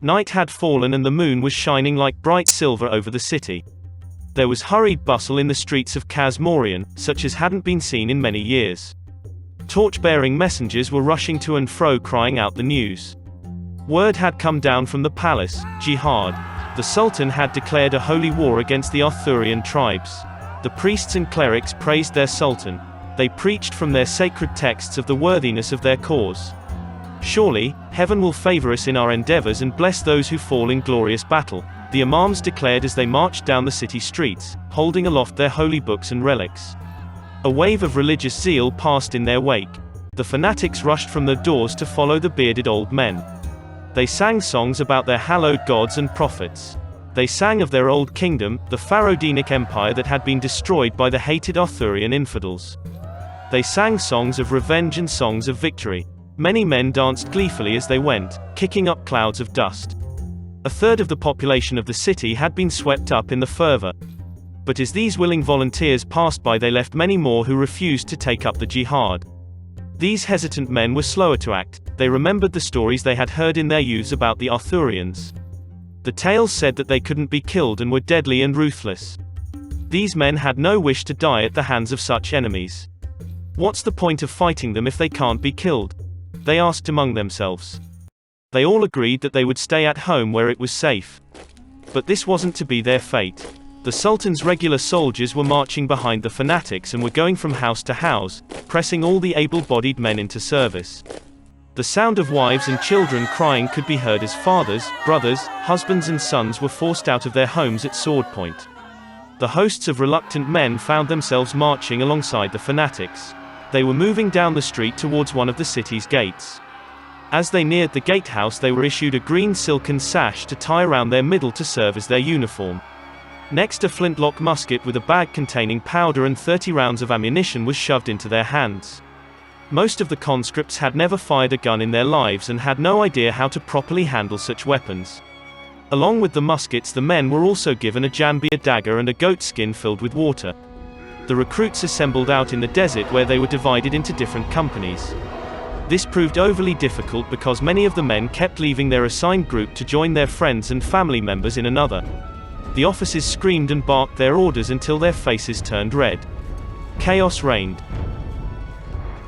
Night had fallen and the moon was shining like bright silver over the city. There was hurried bustle in the streets of Kazmorian, such as hadn't been seen in many years. Torch-bearing messengers were rushing to and fro crying out the news. Word had come down from the palace, jihad. The Sultan had declared a holy war against the Arthurian tribes. The priests and clerics praised their Sultan. They preached from their sacred texts of the worthiness of their cause. Surely, heaven will favor us in our endeavors and bless those who fall in glorious battle, the imams declared as they marched down the city streets, holding aloft their holy books and relics. A wave of religious zeal passed in their wake. The fanatics rushed from their doors to follow the bearded old men. They sang songs about their hallowed gods and prophets. They sang of their old kingdom, the Pharaohdinic empire that had been destroyed by the hated Arthurian infidels. They sang songs of revenge and songs of victory. Many men danced gleefully as they went, kicking up clouds of dust. A third of the population of the city had been swept up in the fervor. But as these willing volunteers passed by, they left many more who refused to take up the jihad. These hesitant men were slower to act. They remembered the stories they had heard in their youths about the Arthurians. The tales said that they couldn't be killed and were deadly and ruthless. These men had no wish to die at the hands of such enemies. What's the point of fighting them if they can't be killed? They asked among themselves. They all agreed that they would stay at home where it was safe. But this wasn't to be their fate. The Sultan's regular soldiers were marching behind the fanatics and were going from house to house, pressing all the able-bodied men into service. The sound of wives and children crying could be heard as fathers, brothers, husbands and sons were forced out of their homes at sword point. The hosts of reluctant men found themselves marching alongside the fanatics. They were moving down the street towards one of the city's gates. As they neared the gatehouse, they were issued a green silken sash to tie around their middle to serve as their uniform. Next, a flintlock musket with a bag containing powder and 30 rounds of ammunition was shoved into their hands. Most of the conscripts had never fired a gun in their lives and had no idea how to properly handle such weapons. Along with the muskets, the men were also given a jambia dagger and a goat skin filled with water. The recruits assembled out in the desert where they were divided into different companies. This proved overly difficult because many of the men kept leaving their assigned group to join their friends and family members in another. The officers screamed and barked their orders until their faces turned red. Chaos reigned.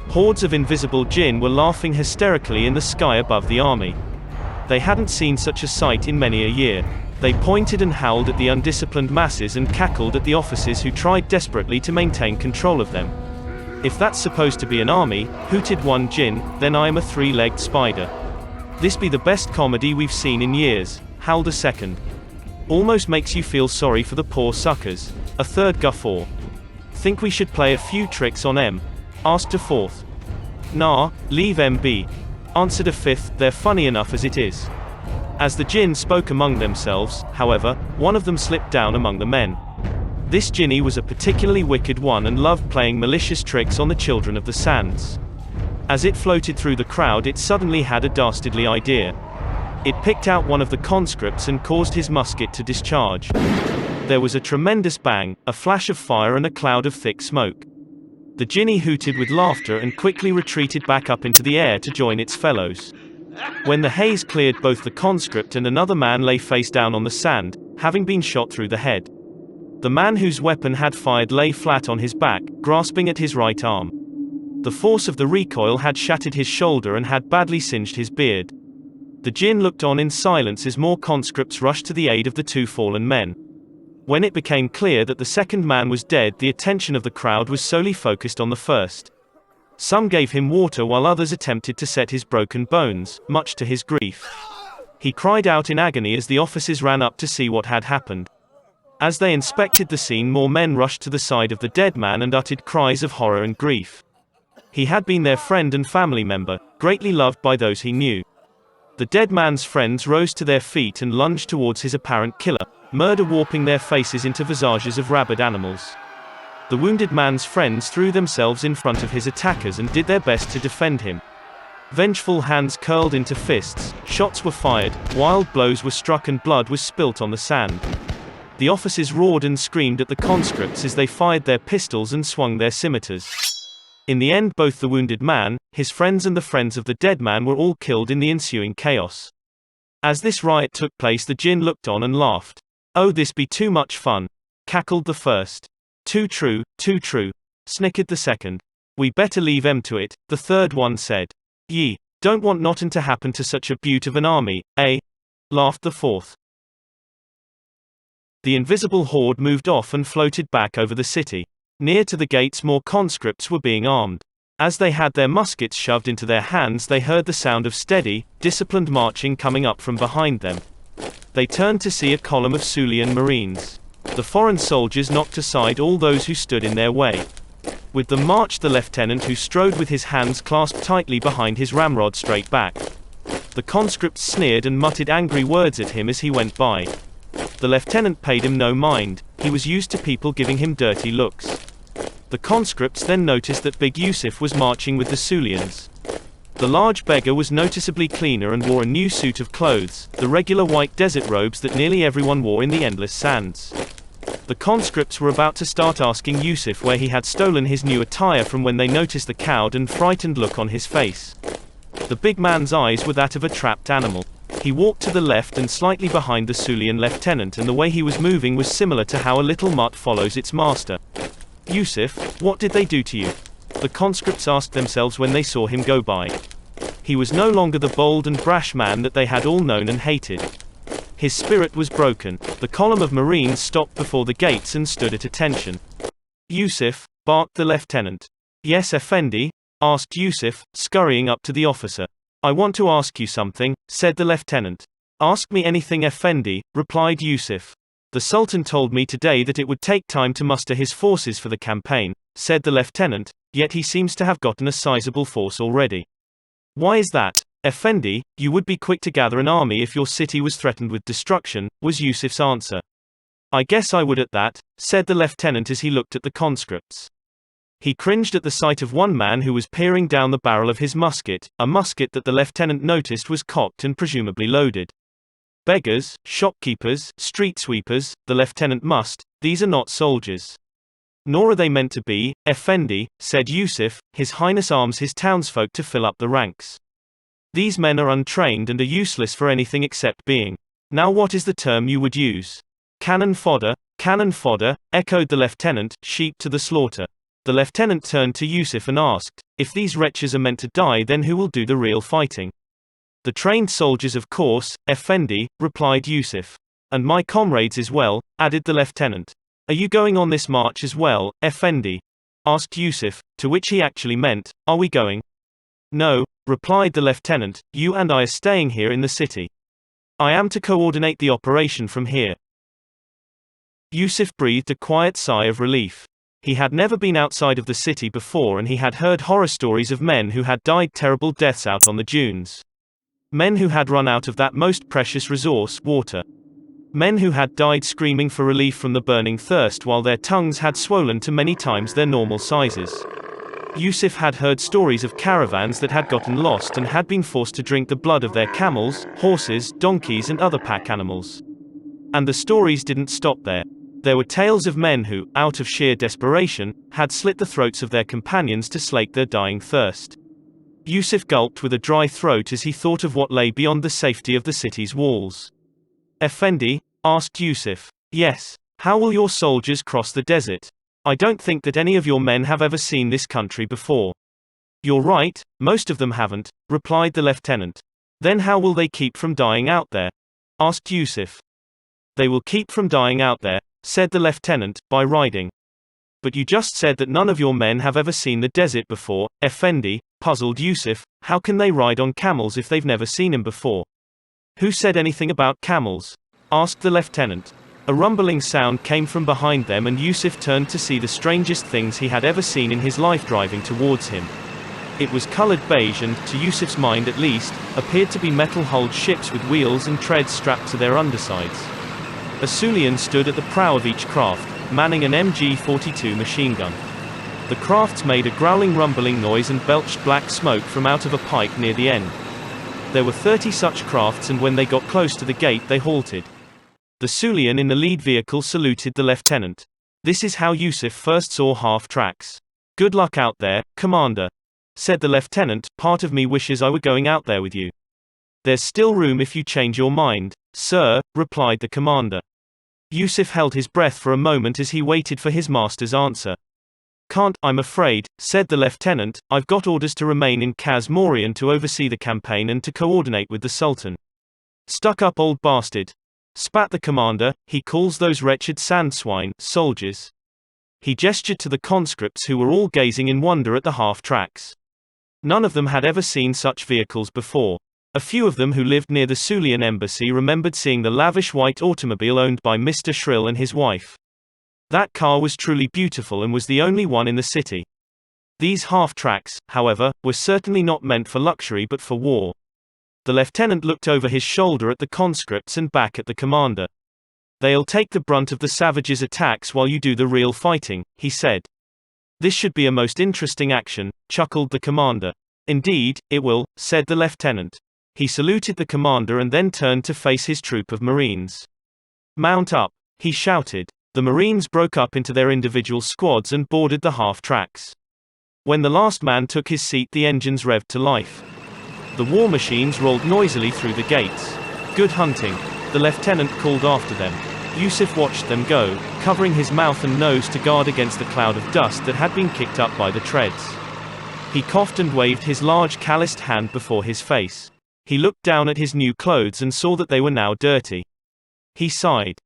Hordes of invisible jinn were laughing hysterically in the sky above the army. They hadn't seen such a sight in many a year. They pointed and howled at the undisciplined masses and cackled at the officers who tried desperately to maintain control of them. "If that's supposed to be an army," hooted one jinn, "then I am a three-legged spider." "This be the best comedy we've seen in years," howled a second. "Almost makes you feel sorry for the poor suckers," a third guffaw. "Think we should play a few tricks on 'em?" asked a fourth. "Nah, leave 'em be," answered a fifth, "they're funny enough as it is." As the jinn spoke among themselves, however, one of them slipped down among the men. This jinni was a particularly wicked one and loved playing malicious tricks on the children of the sands. As it floated through the crowd, it suddenly had a dastardly idea. It picked out one of the conscripts and caused his musket to discharge. There was a tremendous bang, a flash of fire and a cloud of thick smoke. The jinni hooted with laughter and quickly retreated back up into the air to join its fellows. When the haze cleared, both the conscript and another man lay face down on the sand, having been shot through the head. The man whose weapon had fired lay flat on his back, grasping at his right arm. The force of the recoil had shattered his shoulder and had badly singed his beard. The jinn looked on in silence as more conscripts rushed to the aid of the two fallen men. When it became clear that the second man was dead, the attention of the crowd was solely focused on the first. Some gave him water while others attempted to set his broken bones, much to his grief. He cried out in agony as the officers ran up to see what had happened. As they inspected the scene, more men rushed to the side of the dead man and uttered cries of horror and grief. He had been their friend and family member, greatly loved by those he knew. The dead man's friends rose to their feet and lunged towards his apparent killer, murder warping their faces into visages of rabid animals. The wounded man's friends threw themselves in front of his attackers and did their best to defend him. Vengeful hands curled into fists, shots were fired, wild blows were struck and blood was spilt on the sand. The officers roared and screamed at the conscripts as they fired their pistols and swung their scimitars. In the end, both the wounded man, his friends and the friends of the dead man were all killed in the ensuing chaos. As this riot took place, the jinn looked on and laughed. "Oh, this be too much fun," cackled the first. Too true, snickered the second. "We better leave 'em to it," the third one said. "Ye don't want notin' to happen to such a beaut of an army, eh?" laughed the fourth. The invisible horde moved off and floated back over the city. Near to the gates, more conscripts were being armed. As they had their muskets shoved into their hands, they heard the sound of steady, disciplined marching coming up from behind them. They turned to see a column of Sulian marines. The foreign soldiers knocked aside all those who stood in their way. With them marched the lieutenant, who strode with his hands clasped tightly behind his ramrod straight back. The conscripts sneered and muttered angry words at him as he went by. The lieutenant paid him no mind, he was used to people giving him dirty looks. The conscripts then noticed that Big Yusuf was marching with the Sulians. The large beggar was noticeably cleaner and wore a new suit of clothes, the regular white desert robes that nearly everyone wore in the endless sands. The conscripts were about to start asking Yusuf where he had stolen his new attire from when they noticed the cowed and frightened look on his face. The big man's eyes were that of a trapped animal. He walked to the left and slightly behind the Sulian lieutenant, and the way he was moving was similar to how a little mutt follows its master. "Yusuf, what did they do to you?" the conscripts asked themselves when they saw him go by. He was no longer the bold and brash man that they had all known and hated. His spirit was broken. The column of marines stopped before the gates and stood at attention. "Yusuf," barked the lieutenant. "Yes, Effendi," asked Yusuf, scurrying up to the officer. "I want to ask you something," said the lieutenant. "Ask me anything, Effendi," replied Yusuf. "The Sultan told me today that it would take time to muster his forces for the campaign," said the lieutenant, "yet he seems to have gotten a sizable force already." "Why is that, Effendi? You would be quick to gather an army if your city was threatened with destruction," was Yusuf's answer. "I guess I would at that," said the lieutenant as he looked at the conscripts. He cringed at the sight of one man who was peering down the barrel of his musket, a musket that the lieutenant noticed was cocked and presumably loaded. "Beggars, shopkeepers, street sweepers, the lieutenant these are not soldiers." "Nor are they meant to be, Effendi," said Yusuf. "His Highness arms his townsfolk to fill up the ranks. These men are untrained and are useless for anything except being. Now what is the term you would use?" Cannon fodder, echoed the lieutenant, sheep to the slaughter." The lieutenant turned to Yusuf and asked, "If these wretches are meant to die, then who will do the real fighting?" "The trained soldiers, of course, Effendi," replied Yusuf. "And my comrades as well," added the lieutenant. "Are you going on this march as well, Effendi?" asked Yusuf, to which he actually meant, "Are we going?" "No," replied the lieutenant, "you and I are staying here in the city. I am to coordinate the operation from here." Yusuf breathed a quiet sigh of relief. He had never been outside of the city before, and he had heard horror stories of men who had died terrible deaths out on the dunes. Men who had run out of that most precious resource, water. Men who had died screaming for relief from the burning thirst while their tongues had swollen to many times their normal sizes. Yusuf had heard stories of caravans that had gotten lost and had been forced to drink the blood of their camels, horses, donkeys and other pack animals. And the stories didn't stop there. There were tales of men who, out of sheer desperation, had slit the throats of their companions to slake their dying thirst. Yusuf gulped with a dry throat as he thought of what lay beyond the safety of the city's walls. "Effendi?" asked Yusuf. "Yes. How will your soldiers cross the desert? I don't think that any of your men have ever seen this country before." "You're right, most of them haven't," replied the lieutenant. "Then how will they keep from dying out there?" asked Yusuf. "They will keep from dying out there," said the lieutenant, "by riding." "But you just said that none of your men have ever seen the desert before, Effendi," puzzled Yusuf. "How can they ride on camels if they've never seen him before?" "Who said anything about camels?" asked the lieutenant. A rumbling sound came from behind them, and Yusuf turned to see the strangest things he had ever seen in his life driving towards him. It was colored beige and, to Yusuf's mind at least, appeared to be metal-hulled ships with wheels and treads strapped to their undersides. A Sulian stood at the prow of each craft, manning an MG-42 machine gun. The crafts made a growling rumbling noise and belched black smoke from out of a pipe near the end. There were 30 such crafts, and when they got close to the gate they halted. The Sulian in the lead vehicle saluted the lieutenant. "This is how Yusuf first saw half-tracks. Good luck out there, Commander," said the lieutenant. "Part of me wishes I were going out there with you." There's still room if you change your mind, sir, replied the commander. Yusuf held his breath for a moment as he waited for his master's answer. Can't, I'm afraid, said the lieutenant. I've got orders to remain in Kazmorian to oversee the campaign and to coordinate with the Sultan. Stuck up old bastard, spat the commander. He calls those wretched sand swine soldiers. He gestured to the conscripts who were all gazing in wonder at the half-tracks. None of them had ever seen such vehicles before. A few of them who lived near the Sulian embassy remembered seeing the lavish white automobile owned by Mr. Shrill and his wife. That car was truly beautiful and was the only one in the city. These half-tracks, however, were certainly not meant for luxury but for war. The lieutenant looked over his shoulder at the conscripts and back at the commander. They'll take the brunt of the savages' attacks while you do the real fighting, he said. This should be a most interesting action, chuckled the commander. Indeed, it will, said the lieutenant. He saluted the commander and then turned to face his troop of Marines. Mount up, he shouted. The Marines broke up into their individual squads and boarded the half-tracks. When the last man took his seat, the engines revved to life. The war machines rolled noisily through the gates. Good hunting, the lieutenant called after them. Yusuf watched them go, covering his mouth and nose to guard against the cloud of dust that had been kicked up by the treads. He coughed and waved his large calloused hand before his face. He looked down at his new clothes and saw that they were now dirty. He sighed.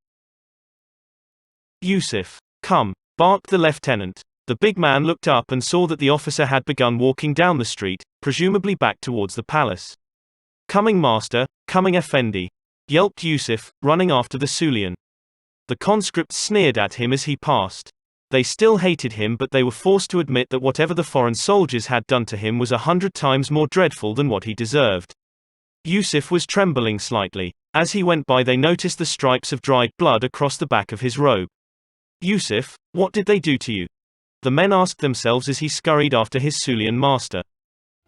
Yusuf, come, barked the lieutenant. The big man looked up and saw that the officer had begun walking down the street, presumably back towards the palace. Coming master, coming effendi, yelped Yusuf, running after the Sulian. The conscripts sneered at him as he passed. They still hated him, but they were forced to admit that whatever the foreign soldiers had done to him was 100 times more dreadful than what he deserved. Yusuf was trembling slightly. As he went by, they noticed the stripes of dried blood across the back of his robe. Yusuf, what did they do to you? The men asked themselves as he scurried after his Sulian master.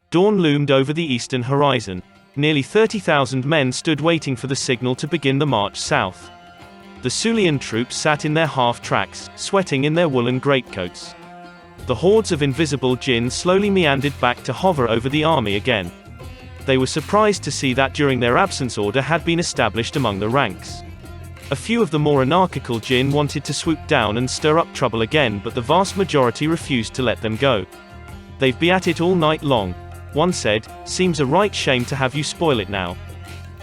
Dawn loomed over the eastern horizon. Nearly 30,000 men stood waiting for the signal to begin the march south. The Sulian troops sat in their half-tracks, sweating in their woolen greatcoats. The hordes of invisible jinn slowly meandered back to hover over the army again. They were surprised to see that during their absence order had been established among the ranks. A few of the more anarchical jinn wanted to swoop down and stir up trouble again, but the vast majority refused to let them go. They've be at it all night long, one said. Seems a right shame to have you spoil it now.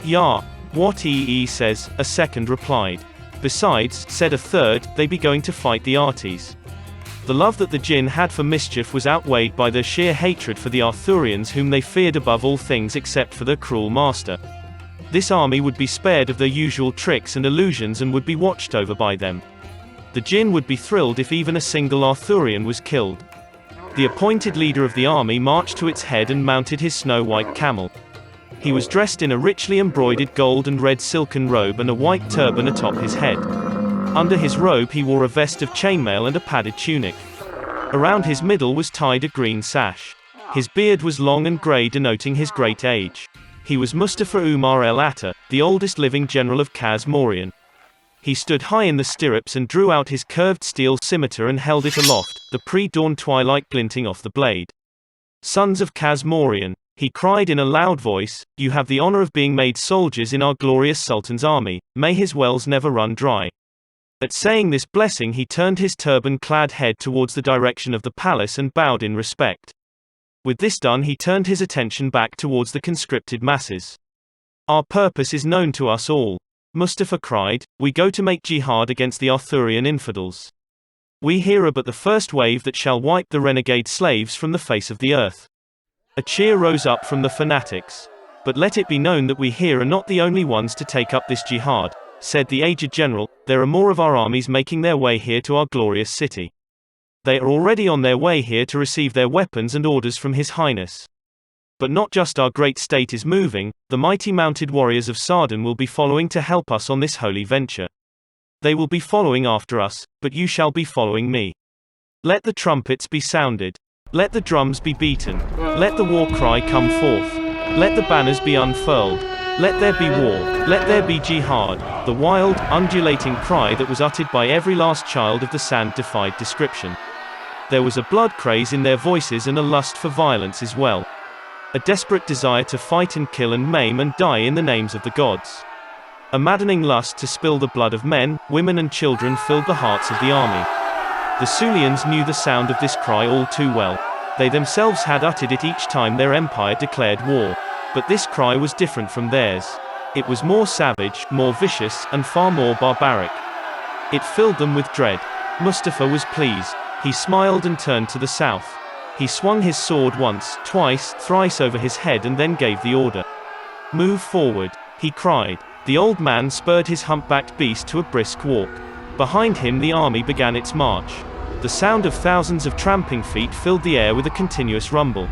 Yeah, what EE says, a second replied. Besides, said a third, they be going to fight the Arties. The love that the jinn had for mischief was outweighed by their sheer hatred for the Arthurians, whom they feared above all things except for their cruel master. This army would be spared of their usual tricks and illusions and would be watched over by them. The jinn would be thrilled if even a single Arthurian was killed. The appointed leader of the army marched to its head and mounted his snow-white camel. He was dressed in a richly embroidered gold and red silken robe and a white turban atop his head. Under his robe he wore a vest of chainmail and a padded tunic. Around his middle was tied a green sash. His beard was long and grey, denoting his great age. He was Mustafa Umar el-Atta, the oldest living general of Kazmorian. He stood high in the stirrups and drew out his curved steel scimitar and held it aloft, the pre-dawn twilight glinting off the blade. Sons of Kazmorian, he cried in a loud voice, you have the honor of being made soldiers in our glorious Sultan's army. May his wells never run dry. At saying this blessing, he turned his turban-clad head towards the direction of the palace and bowed in respect. With this done, he turned his attention back towards the conscripted masses. Our purpose is known to us all, Mustafa cried. We go to make jihad against the Arthurian infidels. We here are but the first wave that shall wipe the renegade slaves from the face of the earth. A cheer rose up from the fanatics. But let it be known that we here are not the only ones to take up this jihad, said the aged general. There are more of our armies making their way here to our glorious city. They are already on their way here to receive their weapons and orders from His Highness. But not just our great state is moving, the mighty mounted warriors of Sardan will be following to help us on this holy venture. They will be following after us, but you shall be following me. Let the trumpets be sounded. Let the drums be beaten. Let the war cry come forth. Let the banners be unfurled. Let there be war. Let there be jihad. The wild, undulating cry that was uttered by every last child of the sand defied description. There was a blood craze in their voices and a lust for violence as well. A desperate desire to fight and kill and maim and die in the names of the gods. A maddening lust to spill the blood of men, women and children filled the hearts of the army. The Sulians knew the sound of this cry all too well. They themselves had uttered it each time their empire declared war. But this cry was different from theirs. It was more savage, more vicious, and far more barbaric. It filled them with dread. Mustafa was pleased. He smiled and turned to the south. He swung his sword once, twice, thrice over his head and then gave the order. "Move forward," he cried. The old man spurred his humpbacked beast to a brisk walk. Behind him the army began its march. The sound of thousands of tramping feet filled the air with a continuous rumble.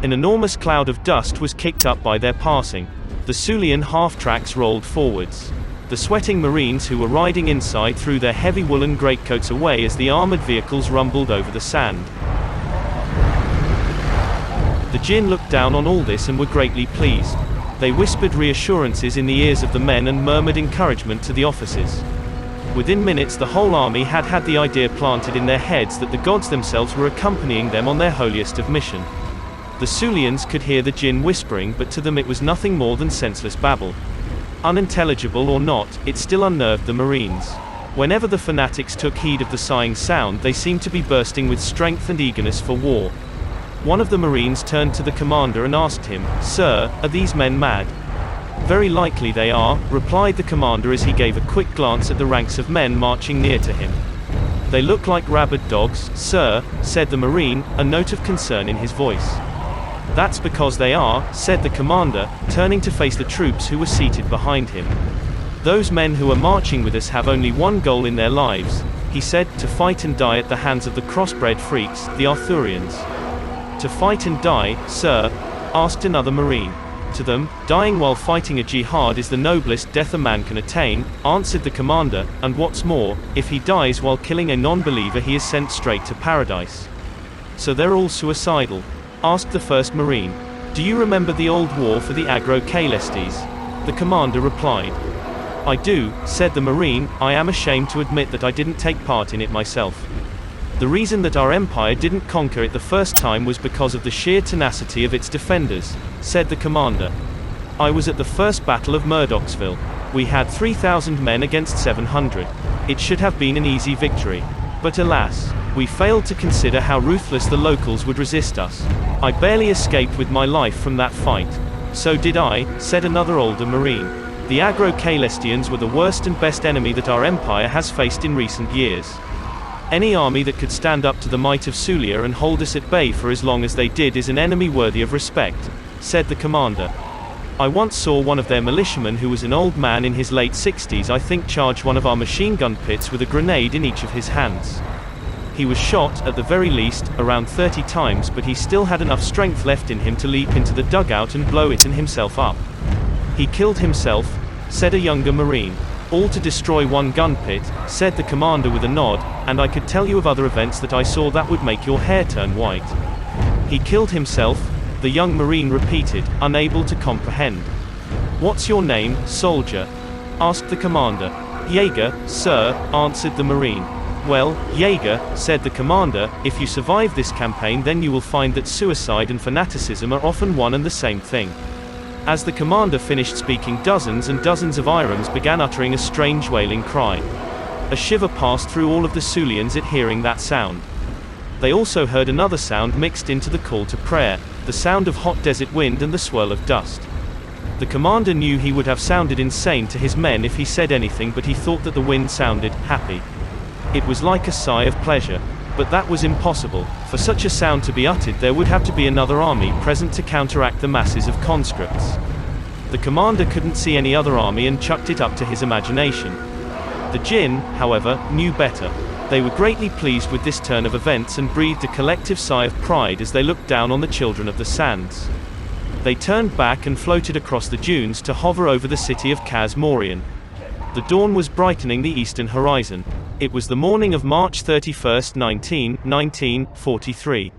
An enormous cloud of dust was kicked up by their passing. The Sulian half-tracks rolled forwards. The sweating Marines who were riding inside threw their heavy woolen greatcoats away as the armored vehicles rumbled over the sand. The Jinn looked down on all this and were greatly pleased. They whispered reassurances in the ears of the men and murmured encouragement to the officers. Within minutes the whole army had had the idea planted in their heads that the gods themselves were accompanying them on their holiest of mission. The Sulians could hear the Jinn whispering, but to them it was nothing more than senseless babble. Unintelligible or not, it still unnerved the Marines. Whenever the fanatics took heed of the sighing sound, they seemed to be bursting with strength and eagerness for war. One of the Marines turned to the commander and asked him, "Sir, are these men mad?" "Very likely they are," replied the commander as he gave a quick glance at the ranks of men marching near to him. "They look like rabid dogs, sir," said the Marine, a note of concern in his voice. "That's because they are," said the commander, turning to face the troops who were seated behind him. "Those men who are marching with us have only one goal in their lives," he said, "to fight and die at the hands of the crossbred freaks, the Arthurians." "To fight and die, sir?" asked another Marine. "To them, dying while fighting a jihad is the noblest death a man can attain," answered the commander, "and what's more, if he dies while killing a non-believer he is sent straight to paradise." "So they're all suicidal?" asked the first Marine. "Do you remember the old war for the Agro-Caelestes?" The commander replied. "I do," said the Marine. "I am ashamed to admit that I didn't take part in it myself. The reason that our empire didn't conquer it the first time was because of the sheer tenacity of its defenders," said the commander. "I was at the first battle of Murdochsville. We had 3,000 men against 700. It should have been an easy victory. But alas, we failed to consider how ruthless the locals would resist us. I barely escaped with my life from that fight." "So did I," said another older Marine. "The Agro-Caelestians were the worst and best enemy that our empire has faced in recent years. Any army that could stand up to the might of Sulia and hold us at bay for as long as they did is an enemy worthy of respect," said the commander. "I once saw one of their militiamen who was an old man in his late 60s I think charge one of our machine gun pits with a grenade in each of his hands. He was shot, at the very least, around 30 times, but he still had enough strength left in him to leap into the dugout and blow it and himself up." "He killed himself," said a younger Marine. "All to destroy one gun pit," said the commander with a nod, "and I could tell you of other events that I saw that would make your hair turn white." "He killed himself," the young Marine repeated, unable to comprehend. "What's your name, soldier?" asked the commander. "Jaeger, sir," answered the Marine. "Well, Jaeger," said the commander, "if you survive this campaign then you will find that suicide and fanaticism are often one and the same thing." As the commander finished speaking, dozens and dozens of Irams began uttering a strange wailing cry. A shiver passed through all of the Sulians at hearing that sound. They also heard another sound mixed into the call to prayer, the sound of hot desert wind and the swirl of dust. The commander knew he would have sounded insane to his men if he said anything, but he thought that the wind sounded happy. It was like a sigh of pleasure. But that was impossible. For such a sound to be uttered there would have to be another army present to counteract the masses of conscripts. The commander couldn't see any other army and chucked it up to his imagination. The Jinn, however, knew better. They were greatly pleased with this turn of events and breathed a collective sigh of pride as they looked down on the children of the sands. They turned back and floated across the dunes to hover over the city of Kaz Morian. The dawn was brightening the eastern horizon. It was the morning of March 31, 1943.